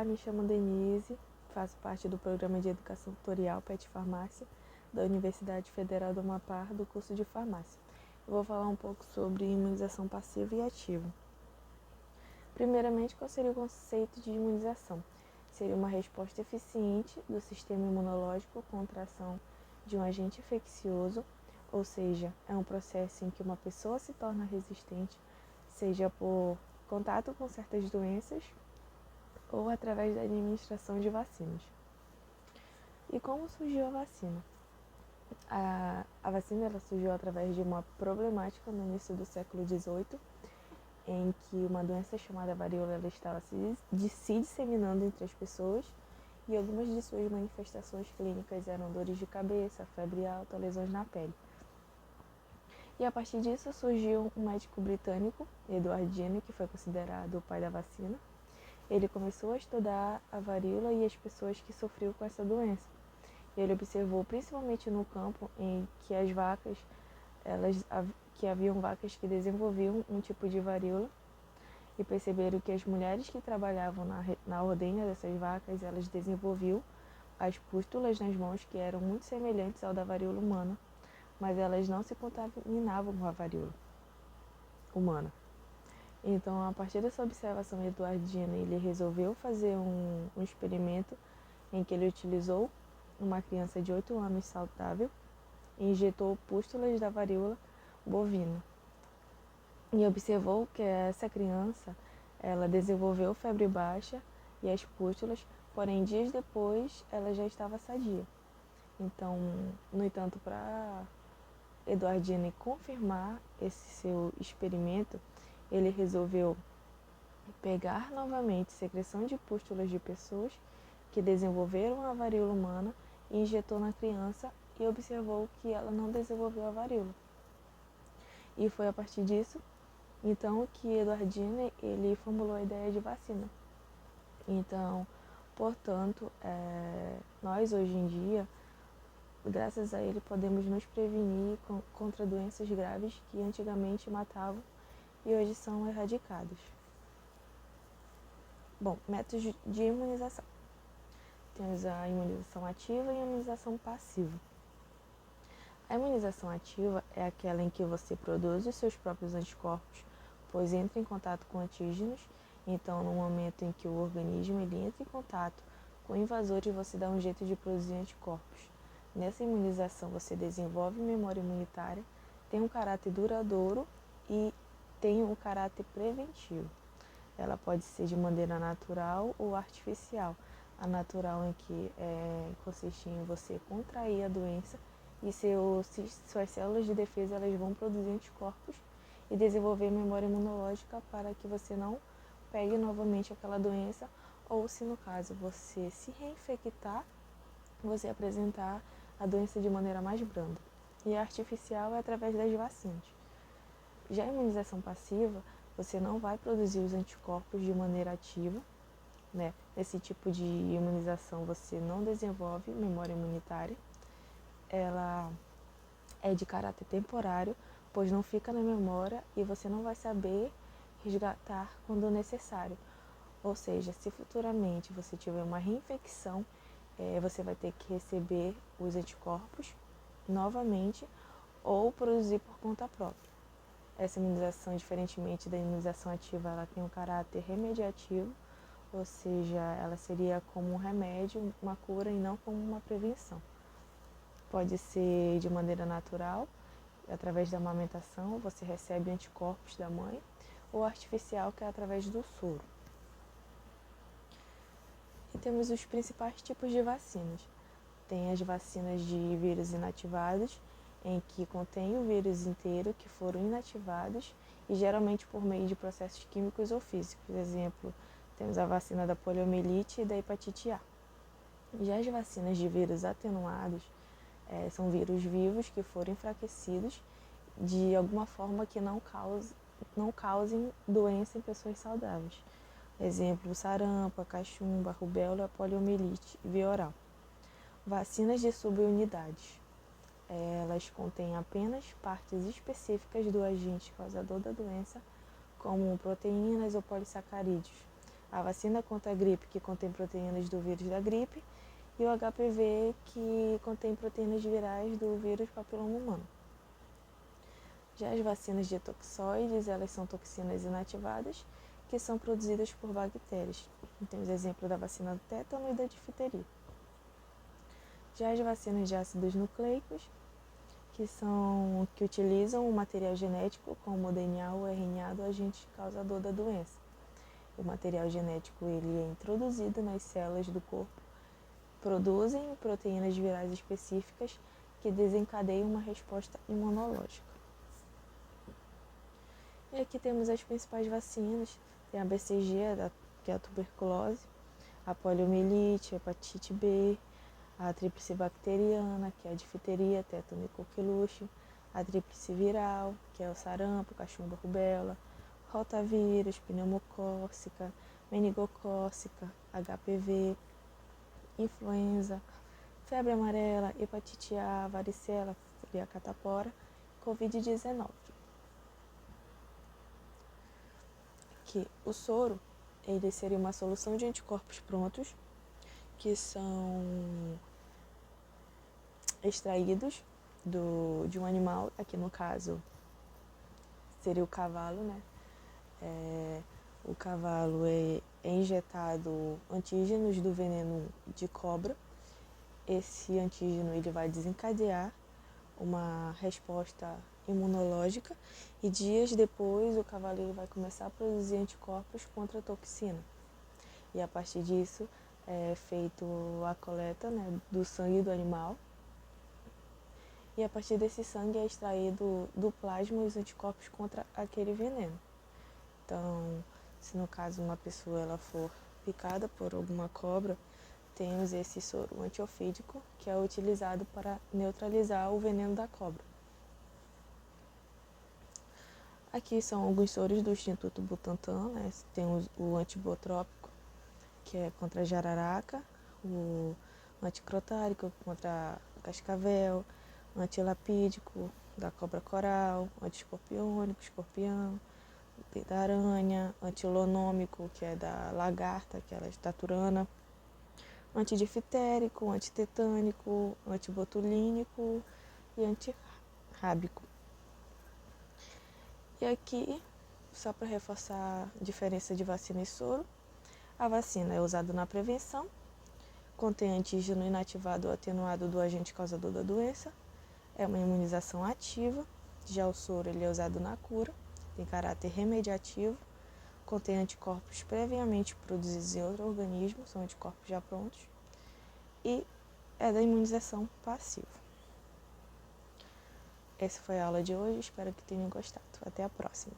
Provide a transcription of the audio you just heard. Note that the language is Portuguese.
Olá, me chamo Denise, faço parte do programa de educação tutorial PET Farmácia da Universidade Federal do Amapá, do curso de farmácia. Eu vou falar um pouco sobre imunização passiva e ativa. Primeiramente, qual seria o conceito de imunização? Seria uma resposta eficiente do sistema imunológico contra a ação de um agente infeccioso, ou seja, é um processo em que uma pessoa se torna resistente, seja por contato com certas doenças ou através da administração de vacinas. E como surgiu a vacina? A vacina ela surgiu através de uma problemática no início do século XVIII, em que uma doença chamada varíola ela estava se disseminando entre as pessoas e algumas de suas manifestações clínicas eram dores de cabeça, febre alta, lesões na pele. E a partir disso surgiu um médico britânico, Edward Jenner, que foi considerado o pai da vacina. Ele começou a estudar a varíola e as pessoas que sofriam com essa doença. Ele observou principalmente no campo em que as vacas, que haviam vacas que desenvolviam um tipo de varíola e perceberam que as mulheres que trabalhavam na ordenha dessas vacas, elas desenvolviam as pústulas nas mãos que eram muito semelhantes ao da varíola humana, mas elas não se contaminavam com a varíola humana. Então, a partir dessa observação, Edward Jenner ele resolveu fazer um experimento em que ele utilizou uma criança de 8 anos saudável e injetou pústulas da varíola bovina. E observou que essa criança ela desenvolveu febre baixa e as pústulas, porém dias depois ela já estava sadia. Então, no entanto, para Edward Jenner confirmar esse seu experimento, ele resolveu pegar novamente secreção de pústulas de pessoas que desenvolveram a varíola humana e injetou na criança e observou que ela não desenvolveu a varíola. E foi a partir disso, então, que Edward Jenner ele formulou a ideia de vacina. Então, portanto, nós hoje em dia, graças a ele, podemos nos prevenir contra doenças graves que antigamente matavam e hoje são erradicadas. Bom, métodos de imunização. Temos a imunização ativa e a imunização passiva. A imunização ativa é aquela em que você produz os seus próprios anticorpos, pois entra em contato com antígenos. Então, no momento em que o organismo ele entra em contato com invasores, você dá um jeito de produzir anticorpos. Nessa imunização, você desenvolve memória imunitária, tem um caráter duradouro e tem um caráter preventivo. Ela pode ser de maneira natural ou artificial. A natural em que consiste em você contrair a doença e suas células de defesa elas vão produzir anticorpos e desenvolver memória imunológica para que você não pegue novamente aquela doença ou, se no caso você se reinfectar, você apresentar a doença de maneira mais branda. E a artificial é através das vacinas. Já a imunização passiva, você não vai produzir os anticorpos de maneira ativa, né? Nesse tipo de imunização você não desenvolve memória imunitária. Ela é de caráter temporário, pois não fica na memória e você não vai saber resgatar quando necessário. Ou seja, se futuramente você tiver uma reinfecção, você vai ter que receber os anticorpos novamente ou produzir por conta própria. Essa imunização, diferentemente da imunização ativa, ela tem um caráter remediativo, ou seja, ela seria como um remédio, uma cura e não como uma prevenção. Pode ser de maneira natural, através da amamentação, você recebe anticorpos da mãe, ou artificial, que é através do soro. E temos os principais tipos de vacinas. Tem as vacinas de vírus inativados, em que contém o vírus inteiro que foram inativados e geralmente por meio de processos químicos ou físicos. Por exemplo, temos a vacina da poliomielite e da hepatite A. Já as vacinas de vírus atenuados são vírus vivos que foram enfraquecidos de alguma forma que não causem doença em pessoas saudáveis. Exemplo, sarampo, a cachumba, a rubéola, a poliomielite e via oral. Vacinas de subunidades. Elas contêm apenas partes específicas do agente causador da doença, como proteínas ou polissacarídeos. A vacina contra a gripe, que contém proteínas do vírus da gripe, e o HPV, que contém proteínas virais do vírus papiloma humano. Já as vacinas de toxoides, elas são toxinas inativadas, que são produzidas por bactérias. Temos exemplo da vacina do tétano e da difteria. Já as vacinas de ácidos nucleicos, que utilizam o material genético como o DNA ou RNA do agente causador da doença. O material genético ele é introduzido nas células do corpo, produzem proteínas virais específicas que desencadeiam uma resposta imunológica. E aqui temos as principais vacinas. Tem a BCG, que é a tuberculose, a poliomielite, a hepatite B, a tríplice bacteriana, que é a difteria, tétano e coqueluche, a tríplice viral, que é o sarampo, cachumba, rubéola, rotavírus, pneumocócica, meningocócica, HPV, influenza, febre amarela, hepatite A, varicela, folia catapora, Covid-19. Que o soro, ele seria uma solução de anticorpos prontos, que são extraídos de um animal, aqui no caso seria o cavalo, né? O cavalo é injetado antígenos do veneno de cobra. Esse antígeno ele vai desencadear uma resposta imunológica e dias depois o cavalo ele vai começar a produzir anticorpos contra a toxina. E a partir disso é feito a coleta, né, do sangue do animal. E a partir desse sangue é extraído do plasma os anticorpos contra aquele veneno. Então, se no caso uma pessoa ela for picada por alguma cobra, temos esse soro antiofídico que é utilizado para neutralizar o veneno da cobra. Aqui são alguns soros do Instituto Butantan, né? Tem o antibotrópico, que é contra a jararaca, o anticrotárico contra cascavel, antilapídico da cobra coral, antiescorpiônico, escorpião, da aranha, antilonômico, que é da lagarta, que é a taturana, antidifitérico, antitetânico, antibotulínico e antirrábico. E aqui, só para reforçar a diferença de vacina e soro, a vacina é usada na prevenção, contém antígeno inativado ou atenuado do agente causador da doença, é uma imunização ativa. Já o soro ele é usado na cura, tem caráter remediativo, contém anticorpos previamente produzidos em outro organismo, são anticorpos já prontos, e é da imunização passiva. Essa foi a aula de hoje, espero que tenham gostado. Até a próxima!